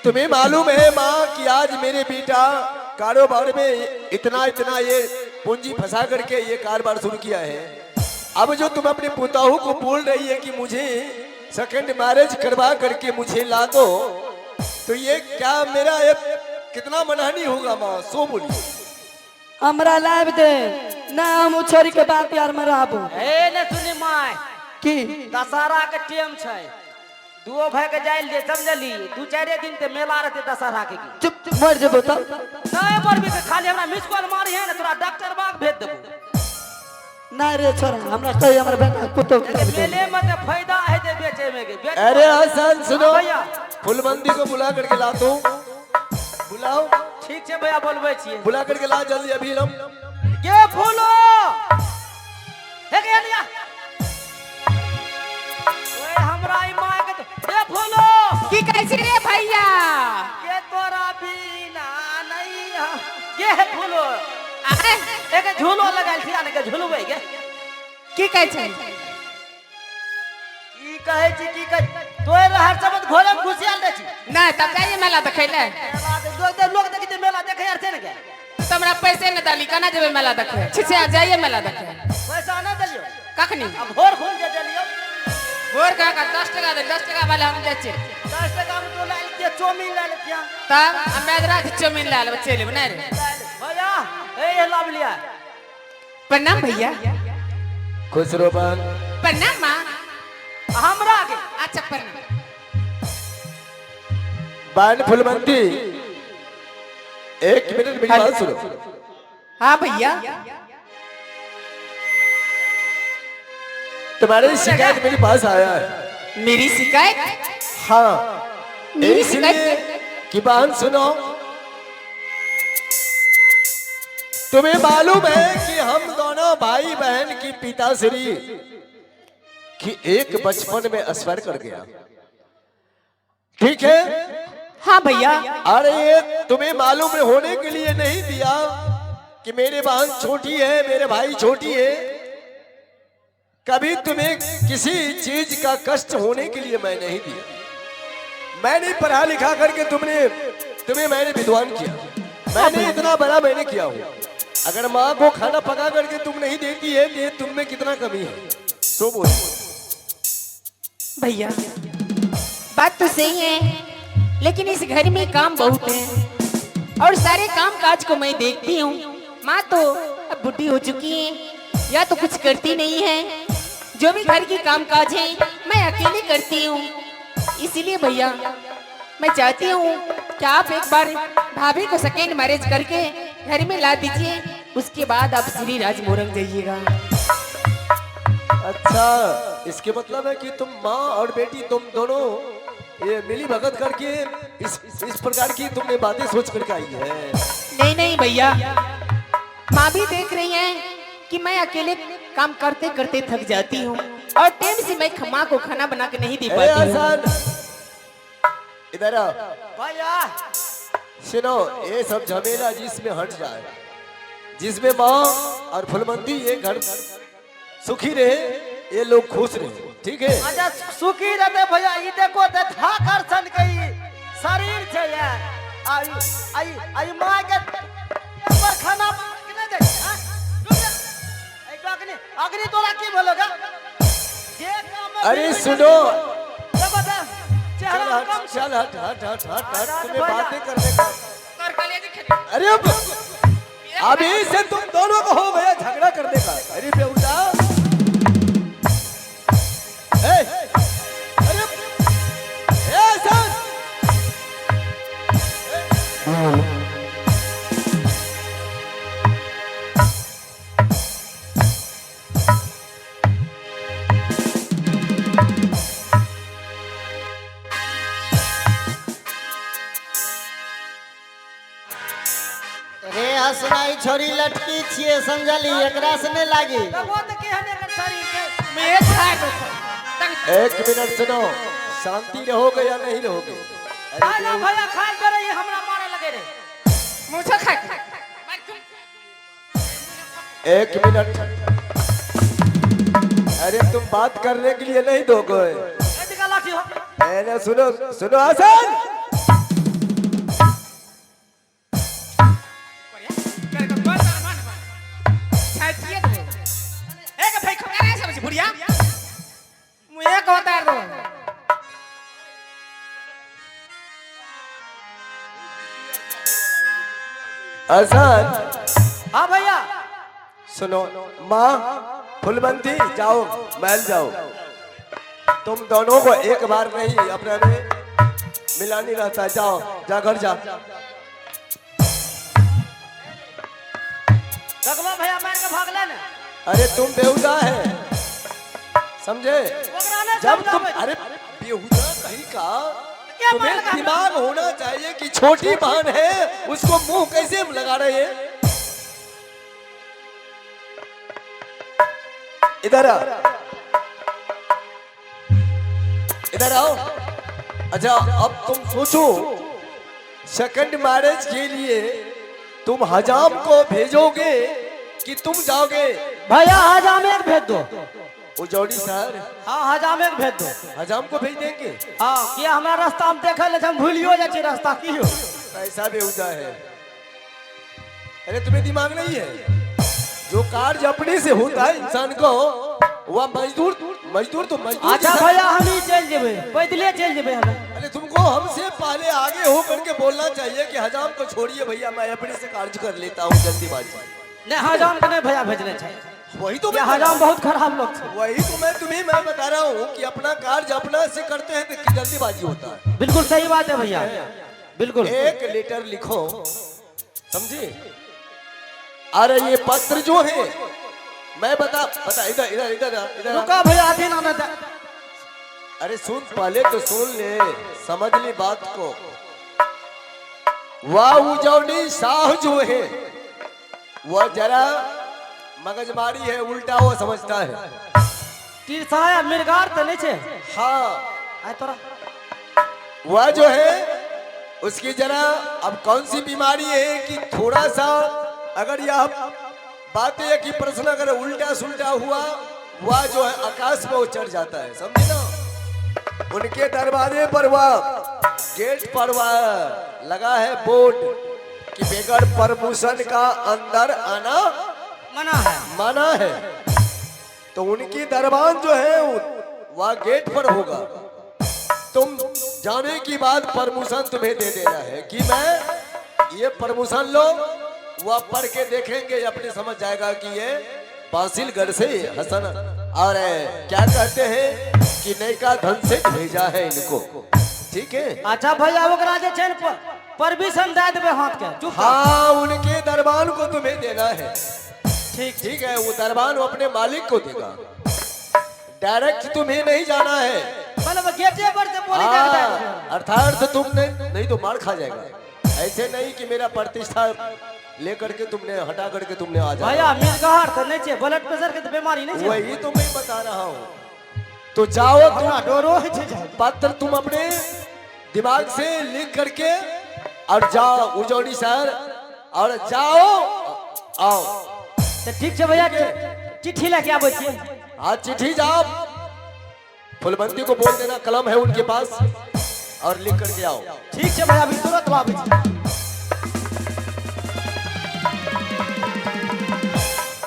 तुम्हें मालूम है माँ कि आज मेरे बेटा कारोबार में इतना इतना ये पूंजी फंसा करके ये कारोबार शुरू किया है। अब जो तुम अपने पोताहू को बोल रही है कि मुझे सेकंड मैरिज करवा करके मुझे ला दो, तो ये क्या मेरा ये कितना मनहानि होगा माँ, सो बोलिए। हमरा लाभ दे ना, हम छोरी के बात यार में रहबो। ए ने सुनी माय की दशहरा के टाइम छै, दुओ भाई के जाइल दे, समझली? दू चारे दिन ते मेला रहते दशहरा के की। चुप चुप मर जेबो त नहीं मरबी के खाली हमरा मिस कॉल मारी है ना, तोरा डॉक्टर बाग भेज देबो। ना रे छोरा, हमरा कहि हमरा बेटा कुत्तो मेले में ते फायदा है जे बेचे में के। अरे हसन सुनो, भैया फुलबंदी को बुला करके ला दो, बुलाओ। ठीक छै भैया, बोलबे छियै। बुला करके ला जल्दी अभी हम। के फूलो हे के लिया ओए हमरा ई माय के हे फूलो की कहै छी रे भैया? के तोरा बिना नहीं के हे फूलो अरे एक झूलो लगाइल छी, आने के झूलबे के की कहै छी? की कहै छी की कहै तोय रहर सबत घोड़े में घुसियाल दै छी। नहीं तब जाइए मेला देखे ले। लोग देखि ते मेला देखे यार छै ने के, तो हमरा पैसे न डाली, कना जेबे मेला देखे? ठीक है जाइए मेला देखे। पैसा न दियो कखनी अब भोर खोल के दियो। भोर का 10 टका दे, 10 टका वाले हम जाय छी। 10 टका में तो ला लेते, चौमिन ला लेते। तब हम मैदरा से चौमिन ला ले चले बना रे। भैया ए लाभ लिया। प्रणाम भैया। खुश रहो बहन। प्रणाम मां। हमरा के अच्छा प्रणाम। बहन फुलबंदी, एक मिनट मेरी बात सुनो। हाँ भैया। तुम्हारी शिकायत मेरे पास आया है। मेरी शिकायत? हाँ, मेरी इसलिए शिकायत? कि बहन सुनो, तुम्हें मालूम है कि हम दोनों भाई बहन की पिताश्री कि एक बचपन में स्वर कर गया, ठीक है? हाँ भैया। अरे ये तुम्हें मालूम होने के लिए नहीं दिया कि मेरे बहन छोटी है, मेरे भाई छोटी है। कभी तुम्हें किसी चीज का कष्ट होने के लिए मैं नहीं दिया। मैंने पढ़ा लिखा करके तुम्हें मैंने विद्वान किया, मैंने इतना बड़ा मैंने किया हूँ। अगर माँ को खाना पका करके तुम नहीं देती है तो तुम में कितना कमी है, सो बोलो। भैया बात तो सही है, लेकिन इस घर में काम बहुत है और सारे काम काज को मैं देखती हूँ। माँ तो अब बुढ़ी हो चुकी है, या तो कुछ करती नहीं है। जो भी घर की काम काज है मैं अकेले करती हूँ। इसीलिए भैया मैं चाहती हूँ कि आप एक बार भाभी को सेकेंड मैरिज करके घर में ला दीजिए, उसके बाद आप श्री राज मोरंग जाइएगा। अच्छा, इसके मतलब है कि तुम माँ और बेटी तुम दोनों ये मिली भगत करके इस प्रकार की तुमने बातें सोच करके आई है। नहीं नहीं भैया, माँ भी देख रही है कि मैं अकेले काम करते करते थक जाती हूँ और टाइम से मैं माँ को खाना बना के नहीं दे पाती हूँ। इधर आओ भैया सुनो, ये सब झमेला जिसमें हट जाए, जिसमें माँ और फुलबंदी ये घर सुखी रहे, ये लोग खुश रहे, ठीक है? अच्छा सुखी रहते भैया। ई देखो ते थाकर सन के शरीर छै ये, आई माय के पर खाना के नहीं दे। हां रुक जा, ए डकनी अग्नि तोरा की बोलोगा? जे काम अरे सुनो, देखो ते चेहरा कम चल हट हट हट हट हट, तुम्हें बातें करने का। अरे अभी से तुम दोनों को हो गया झगड़ा करने का। अरे बेउटा, अरे सर, हसनाई छोरी लटकी छिए, समझली? एकरा से नहीं लागी। वो तो केहन एकर शरीर के मैं खाए एक मिनट सुनो, शांति रहोगे या नहीं रहोगे? खाए ना भैया, खाए करे ये हमरा मारे लगे रे। मुझे खाए। एक मिनट, अरे तुम बात करने के लिए नहीं दोगे? लाठी हो। सुनो सुनो हसन, हसन हाँ भैया। सुनो, माँ फुलबंती जाओ, महल जाओ। तुम दोनों को एक बार नहीं अपने में मिला नहीं रहता। जाओ, जा घर जा। रघुवा भैया मार के भाग ले ना। अरे तुम बेहुदा है, समझे? ओकरा ने जब तुम समझावे। अरे बेहुदा कहीं का, क्या तुम्हें मार का- दिमाग होना चाहिए कि छोटी बहन है, उसको मुंह कैसे लगा रहे हैं? इधर आ, इधर आओ। अच्छा, अब तुम सोचो, सेकंड मैरिज के लिए तुम हजाम को भेजोगे कि तुम जाओगे? भैया हजाम एक भेज दो। वो जौड़ी सर हाँ हजाम एक भेज दो। हजाम को भेज देंगे। हाँ कि हमरा रास्ता हम देखे ले हम भूलियो जाए छी रास्ता की हो। ऐसा बेहुदा है। अरे तुम्हें दिमाग नहीं है? जो कार्य अपने से होता है इंसान को, वह मजदूर तो मजदूर। अच्छा भैया हम ही चल जेबे, पैदले चल जेबे हम। अरे तुमको हमसे पहले आगे हो करके बोलना चाहिए कि हजाम को छोड़िए भैया, मैं अपने से कार्य कर लेता हूँ जल्दीबाजी। नहीं हजाम के नहीं भैया भेजने चाहिए। वही तो ये हजाम बहुत खराब लोग छे। वही तो मैं बता रहा हूँ कि अपना कार्य अपना से करते हैं तो जल्दीबाजी होता है। बिल्कुल सही बात है भैया, बिल्कुल। एक लेटर लिखो, समझे? अरे ये पत्र जो है, मैं बता इधर इधर इधर इधर। रुका भैया आते ना ना। अरे सुन, पहले तो सुन ले, समझ ली बात को। वह उजौनी शाह जो है, वह जरा मगजमारी है, उल्टा वो समझता है। तीर साया मिर्गार तो नहीं छे। हाँ, आय तोरा वह जो है उसकी जरा अब कौन सी बीमारी है कि थोड़ा सा अगर यह बात है कि प्रश्न अगर उल्टा सुल्टा हुआ, वह जो है आकाश में वो चढ़ जाता है, समझे ना? उनके दरवाजे पर वह गेट पर वह लगा है बोर्ड कि बगैर परमिशन का अंदर आना मना है। तो उनकी दरबान जो है वह गेट पर होगा। तुम जाने की बाद परमिशन तुम्हें दे देना है कि मैं ये परमिशन लो। वह पढ़ के देखेंगे, अपने समझ जाएगा कि ये बासिलगढ़ से हसन और क्या कहते हैं कि नयका धन से भेजा है इनको, ठीक है? अच्छा भैया ओकरा जे छे परमिशन दे देबे हाथ के चुप। हाँ, उनके दरबान को तुम्हें देना है। ठीक है, वो दरबान वो अपने मालिक को देगा, डायरेक्ट तुम्हें नहीं जाना है। मतलब गेटे पर से बोली दे दे। अर्थात तुम नहीं तो मार खा जाएगा। ऐसे नहीं कि मेरा प्रतिष्ठा लेकर के तुमने हटा करके तुमने आ जाए। भैया मिर्गार तो नहीं छे, ब्लड प्रेशर के तो बीमारी नहीं छे। वही तो मैं बता रहा हूँ। तो जाओ तुम, डोरो है छे। पत्र तुम अपने दिमाग से लिख करके और जाओ उजौड़ी शहर और जाओ आओ। तो ठीक छे भैया, चिट्ठी लेके आबे छी। हाँ, चिट्ठी जाओ, फुलबंती को बोल देना कलम है उनके पास और लिख करके आओ। ठीक छे भैया, अभी तुरंत आबे छी।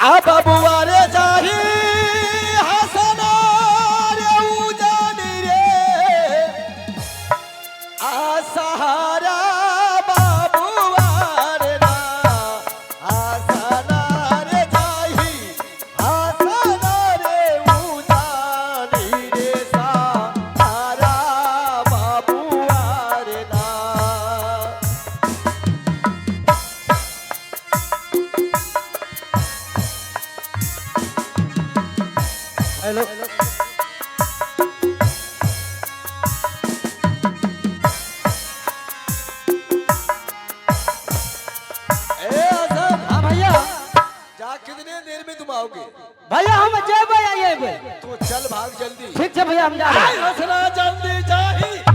आ बबुआ रे जाही हसना रे उजानी रे, आ सहारा बबुआ रे ना, हसना रे जाही हसना रे उजानी रे, सहारा बबुआ रे ना। हेलो हाँ भैया। जा, कितने देर में तुम आओगे? भैया हम जेबे आइए। तो चल भाग जल्दी। ठीक छे भैया, हम जा रहे हैं। हसना जल्दी जाही